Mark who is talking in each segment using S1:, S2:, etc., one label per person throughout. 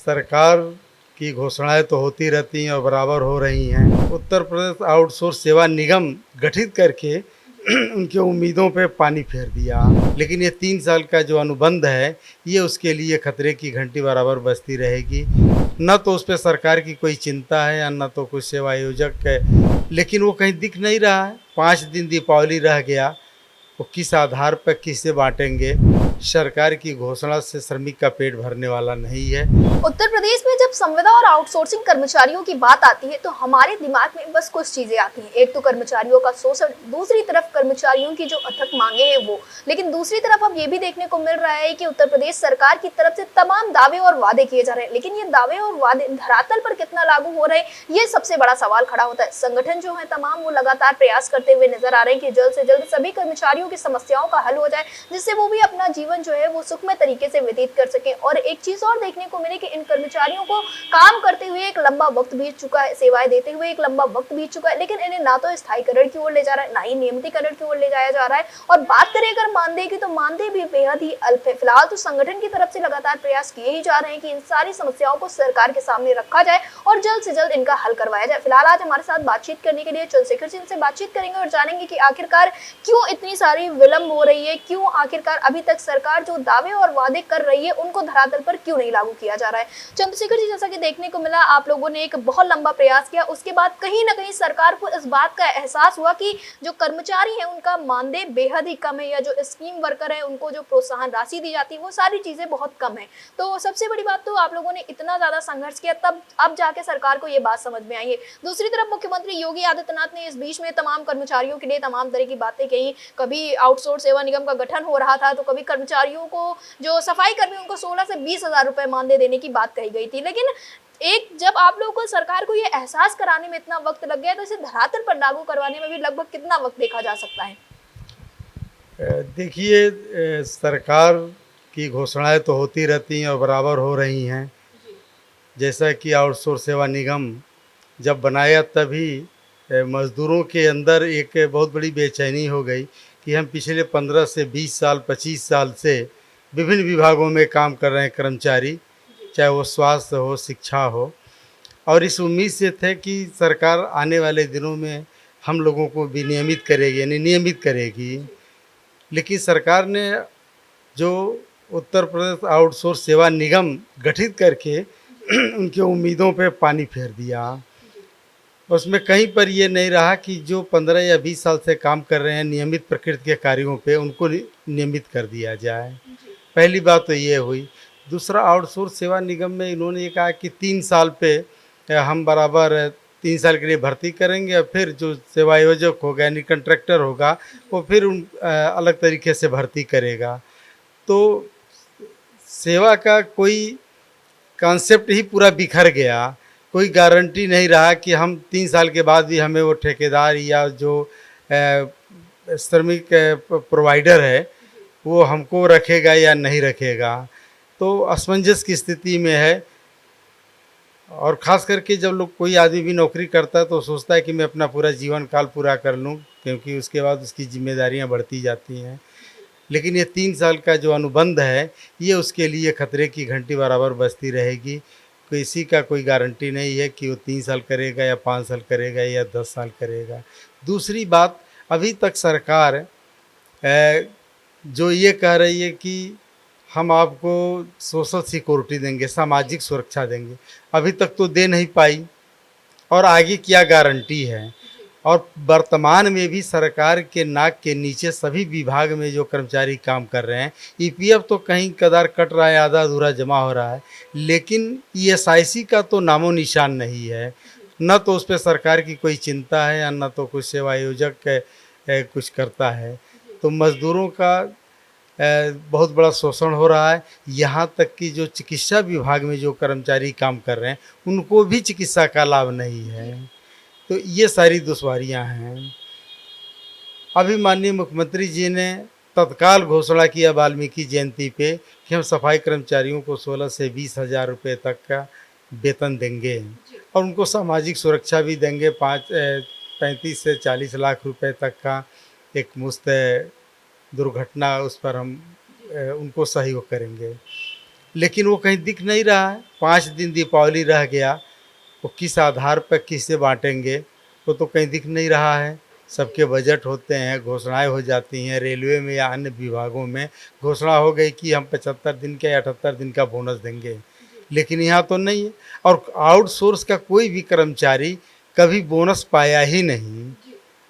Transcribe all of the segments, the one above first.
S1: सरकार की घोषणाएं तो होती रहती हैं और बराबर हो रही हैं। उत्तर प्रदेश आउटसोर्स सेवा निगम गठित करके उनकी उम्मीदों पे पानी फेर दिया। लेकिन ये 3 साल का जो अनुबंध है, ये उसके लिए खतरे की घंटी बराबर बजती रहेगी। न तो उस पे सरकार की कोई चिंता है और न तो कोई सेवा आयोजक है, लेकिन वो कहीं दिख नहीं रहा है। 5 दिन दीपावली रह गया, वो किस आधार पर किसे बांटेंगे? सरकार की घोषणा से श्रमिक का पेट भरने वाला नहीं है।
S2: उत्तर प्रदेश में जब संविदा और आउटसोर्सिंग कर्मचारियों की बात आती है तो हमारे दिमाग में बस कुछ चीजें आती हैं। एक तो कर्मचारियों का शोषण, दूसरी तरफ कर्मचारियों की जो अथक मांगे हैं वो। लेकिन दूसरी तरफ अब ये भी देखने को मिल रहा है कि उत्तर प्रदेश सरकार की तरफ से तमाम दावे और वादे किए जा रहे हैं, लेकिन ये दावे और वादे धरातल पर कितना लागू हो रहे हैं, ये सबसे बड़ा सवाल खड़ा होता है। संगठन जो है तमाम वो लगातार प्रयास करते हुए नजर आ रहे हैं कि जल्द से जल्द सभी कर्मचारियों की समस्याओं का हल हो जाए, जिससे वो भी अपना जीवन जो है वो सुखमय तरीके से व्यतीत कर सके। और एक चीज और देखने को मिले कि इन कर्मचारियों को काम करते हुए एक लंबा वक्त बीत चुका है, सेवाएं देते हुए एक लंबा वक्त बीत चुका है, लेकिन इन्हें ना तो स्थायीकरण की ओर ले जा रहा है, ना ही नियमितीकरण की ओर ले जाया जा रहा है। और बात करें अगर मानदेय की, तो मानदेय भी बेहद ही अल्प है। फिलहाल तो संगठन की तरफ से लगातार प्रयास किए ही जा रहे हैं कि इन सारी समस्याओं को सरकार के सामने रखा जाए और जल्द से जल्द इनका हल करवाया जाए। फिलहाल आज हमारे साथ बातचीत करने के लिए चंद्रशेखर जी से बातचीत करेंगे और जानेंगे कि आखिरकार क्यों इतनी सारी विलंब हो रही है, क्यों आखिरकार अभी तक सरकार जो दावे और वादे कर रही है उनको धरातल पर क्यों नहीं लागू किया जा रहा है। चंद्रशेखर जी, जैसा कि देखने को मिला आप लोगों ने एक बहुत लंबा प्रयास किया, उसके बाद कहीं ना कहीं सरकार को इस बात का एहसास हुआ कि जो कर्मचारी है उनका मानदेय बेहद ही कम है, या जो स्कीम वर्कर है उनको जो प्रोत्साहन राशि दी जाती है वो सारी चीजें बहुत कम है। तो सबसे बड़ी बात तो आप लोगों ने इतना ज्यादा संघर्ष किया, तब अब जाके सरकार को ये बात समझ में आई है। दूसरी तरफ मुख्यमंत्री योगी आदित्यनाथ ने इस बीच में तमाम कर्मचारियों के लिए तमाम तरह की बातें कही। कभी आउटसोर्स सेवा निगम का गठन हो रहा था, तो कभी कर्मचारियों को, जो सफाई कर्मी, उनको 16 से 20 हजार रुपए मानदेय देने की बात कही गई थी। लेकिन एक जब आप लोगों को, सरकार को ये एहसास कराने में इतना वक्त लग गया, तो इसे धरातल पर लागू करवाने में भी लगभग कितना वक्त देखा जा सकता है?
S1: देखिए, सरकार की घोषणाएं तो होती रहती हैं और बराबर हो रही हैं। जैसा कि आउटसोर्स सेवा निगम जब बनाया, तभी मज़दूरों के अंदर एक बहुत बड़ी बेचैनी हो गई कि हम पिछले 15 से 20 साल, 25 साल से विभिन्न विभागों में काम कर रहे हैं कर्मचारी, चाहे वो स्वास्थ्य हो, शिक्षा हो, और इस उम्मीद से थे कि सरकार आने वाले दिनों में हम लोगों को विनियमित करेगी, यानी नियमित करेगी। लेकिन सरकार ने जो उत्तर प्रदेश आउटसोर्स सेवा निगम गठित करके उनकी उम्मीदों पे पानी फेर दिया। उसमें कहीं पर ये नहीं रहा कि जो 15 या 20 साल से काम कर रहे हैं नियमित प्रकृति के कार्यों पे, उनको नियमित कर दिया जाए। पहली बात तो ये हुई। दूसरा, आउटसोर्स सेवा निगम में इन्होंने ये कहा कि 3 साल पे हम बराबर 3 साल के लिए भर्ती करेंगे, और फिर जो सेवा आयोजक होगा यानी कंट्रैक्टर होगा, वो फिर अलग तरीके से भर्ती करेगा। तो सेवा का कोई कॉन्सेप्ट ही पूरा बिखर गया। कोई गारंटी नहीं रहा कि हम 3 साल के बाद भी हमें वो ठेकेदार या जो श्रमिक प्रोवाइडर है वो हमको रखेगा या नहीं रखेगा। तो असमंजस की स्थिति में है। और ख़ास करके जब लोग, कोई आदमी भी नौकरी करता है तो सोचता है कि मैं अपना पूरा जीवन काल पूरा कर लूँ, क्योंकि उसके बाद उसकी जिम्मेदारियां बढ़ती जाती हैं। लेकिन ये 3 साल का जो अनुबंध है, ये उसके लिए खतरे की घंटी बराबर बजती रहेगी। किसी का कोई गारंटी नहीं है कि वो 3 साल करेगा या 5 साल करेगा या 10 साल करेगा। दूसरी बात, अभी तक सरकार जो ये कह रही है कि हम आपको सोशल सिक्योरिटी देंगे, सामाजिक सुरक्षा देंगे, अभी तक तो दे नहीं पाई, और आगे क्या गारंटी है। और वर्तमान में भी सरकार के नाक के नीचे सभी विभाग में जो कर्मचारी काम कर रहे हैं, ईपीएफ तो कहीं कदार कट रहा है, आधा अधूरा जमा हो रहा है, लेकिन ईएसआईसी का तो नामो निशान नहीं है। न तो उस पर सरकार की कोई चिंता है और न तो कुछ सेवा आयोजक कुछ करता है। तो मज़दूरों का बहुत बड़ा शोषण हो रहा है। यहाँ तक कि जो चिकित्सा विभाग में जो कर्मचारी काम कर रहे हैं, उनको भी चिकित्सा का लाभ नहीं है। तो ये सारी दुश्वारियाँ हैं। अभी माननीय मुख्यमंत्री जी ने तत्काल घोषणा किया वाल्मीकि जयंती पे कि हम सफाई कर्मचारियों को 16 से 20 हज़ार रुपये तक का वेतन देंगे, और उनको सामाजिक सुरक्षा भी देंगे। 35 से 40 लाख रुपए तक का एक मुफ्त दुर्घटना, उस पर हम उनको सहयोग करेंगे। लेकिन वो कहीं दिख नहीं रहा है। 5 दिन दीपावली रह गया, वो किस आधार पर किससे बांटेंगे वो तो कहीं दिख नहीं रहा है। सबके बजट होते हैं, घोषणाएं हो जाती हैं, रेलवे में या अन्य विभागों में घोषणा हो गई कि हम 75 दिन का या 78 दिन का बोनस देंगे, लेकिन यहाँ तो नहीं है। और आउटसोर्स का कोई भी कर्मचारी कभी बोनस पाया ही नहीं,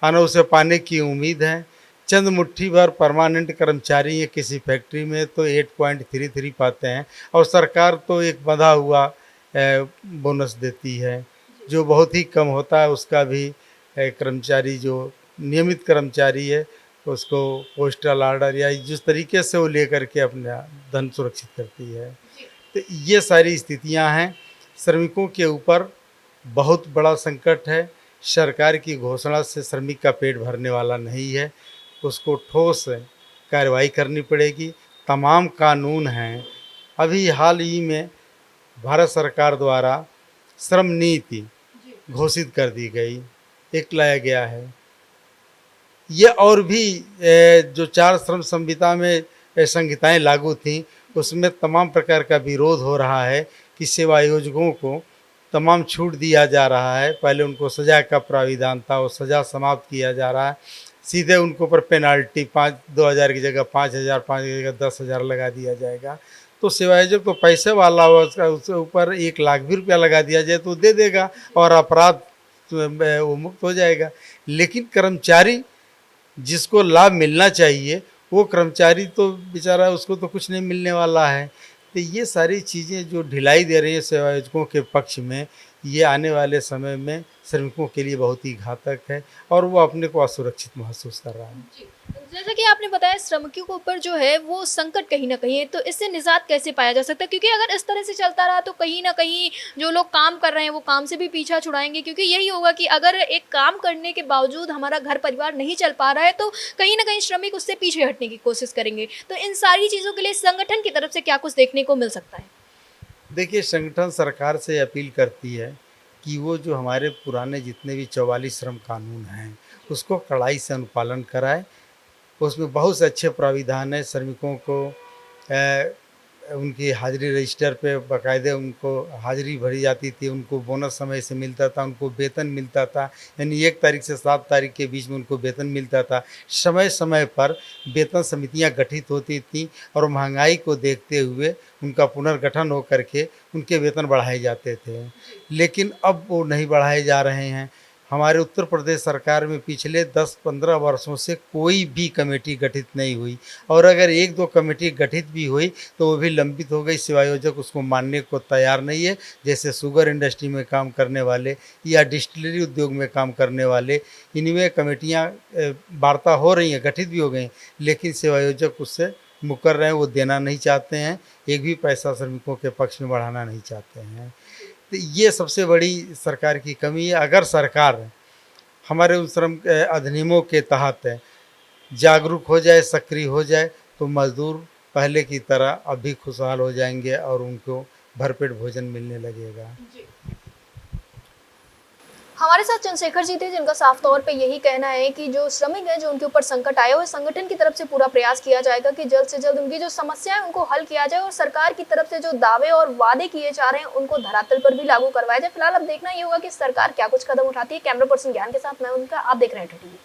S1: आना उसे पाने की उम्मीद है। चंद मुट्ठी भर परमानेंट कर्मचारी हैं किसी फैक्ट्री में तो 8.33 पाते हैं, और सरकार तो एक बंधा हुआ बोनस देती है जो बहुत ही कम होता है। उसका भी कर्मचारी जो नियमित कर्मचारी है उसको पोस्टल ऑर्डर या जिस तरीके से वो लेकर के अपना धन सुरक्षित करती है। तो ये सारी स्थितियां हैं, श्रमिकों के ऊपर बहुत बड़ा संकट है। सरकार की घोषणा से श्रमिक का पेट भरने वाला नहीं है, उसको ठोस कार्रवाई करनी पड़ेगी। तमाम कानून हैं, अभी हाल ही में भारत सरकार द्वारा श्रम नीति घोषित कर दी गई, एक लाया गया है। ये और भी जो 4 श्रम संहिता में संहिताएं लागू थीं उसमें तमाम प्रकार का विरोध हो रहा है कि सेवा आयोजकों को तमाम छूट दिया जा रहा है। पहले उनको सज़ा का प्राविधान था, वो सज़ा समाप्त किया जा रहा है, सीधे उनके ऊपर पेनाल्टी 2,000 की जगह 5,000, 5 की जगह 10,000 लगा दिया जाएगा। तो सेवा आयोजक तो पैसे वाला हो, उसके ऊपर 1 लाख भी रुपया लगा दिया जाए तो दे देगा और अपराध वो मुक्त हो जाएगा। लेकिन कर्मचारी जिसको लाभ मिलना चाहिए वो कर्मचारी तो बेचारा उसको तो कुछ नहीं मिलने वाला है। तो ये सारी चीज़ें जो ढिलाई दे रही है सेवा आयोजकों के पक्ष में, ये आने वाले समय में श्रमिकों के लिए बहुत ही घातक है और वो अपने को असुरक्षित महसूस कर रहा है।
S2: जी। जैसा कि आपने बताया श्रमिकों के ऊपर जो है वो संकट कहीं न कहीं है, तो इससे निजात कैसे पाया जा सकता है? क्योंकि अगर इस तरह से चलता रहा तो कहीं न कहीं जो लोग काम कर रहे हैं वो काम से भी पीछा छुड़ाएँगे, क्योंकि यही होगा कि अगर एक काम करने के बावजूद हमारा घर परिवार नहीं चल पा रहा है तो कहीं न कहीं श्रमिक उससे पीछे हटने की कोशिश करेंगे। तो इन सारी चीज़ों के लिए संगठन की तरफ से क्या कुछ देखने को मिल सकता है?
S1: देखिए, संगठन सरकार से अपील करती है कि वो जो हमारे पुराने जितने भी 44 श्रम कानून हैं उसको कड़ाई से अनुपालन कराए। उसमें बहुत से अच्छे प्राविधान हैं। श्रमिकों को उनकी हाज़िरी रजिस्टर पे बाकायदे उनको हाज़िरी भरी जाती थी, उनको बोनस समय से मिलता था, उनको वेतन मिलता था, यानी 1 तारीख से 7 तारीख के बीच में उनको वेतन मिलता था। समय समय पर वेतन समितियां गठित होती थीं और महंगाई को देखते हुए उनका पुनर्गठन हो करके उनके वेतन बढ़ाए जाते थे। लेकिन अब वो नहीं बढ़ाए जा रहे हैं। हमारे उत्तर प्रदेश सरकार में पिछले 10-15 वर्षों से कोई भी कमेटी गठित नहीं हुई, और अगर 1-2 कमेटी गठित भी हुई तो वो भी लंबित हो गई। सेवा आयोजक उसको मानने को तैयार नहीं है। जैसे शुगर इंडस्ट्री में काम करने वाले या डिस्टिलरी उद्योग में काम करने वाले, इनमें कमेटियाँ वार्ता हो रही हैं, गठित भी हो गई, लेकिन सेवा आयोजक उससे मुकर रहे हैं, वो देना नहीं चाहते हैं, एक भी पैसा श्रमिकों के पक्ष में बढ़ाना नहीं चाहते हैं। तो ये सबसे बड़ी सरकार की कमी है। अगर सरकार हमारे उन श्रम अधिनियमों के तहत जागरूक हो जाए, सक्रिय हो जाए, तो मज़दूर पहले की तरह अब भी खुशहाल हो जाएंगे और उनको भरपेट भोजन मिलने लगेगा।
S2: हमारे साथ चंद्रशेखर जी थे जिनका साफ तौर पे यही कहना है कि जो श्रमिक हैं जो उनके ऊपर संकट आया हुआ है, संगठन की तरफ से पूरा प्रयास किया जाएगा कि जल्द से जल्द उनकी जो समस्याएं उनको हल किया जाए और सरकार की तरफ से जो दावे और वादे किए जा रहे हैं उनको धरातल पर भी लागू करवाया जाए। फिलहाल अब देखना ये होगा कि सरकार क्या कुछ कदम उठाती है। कैमरा पर्सन ज्ञान के साथ मैं उनका, आप देख रहे हैं टीवी।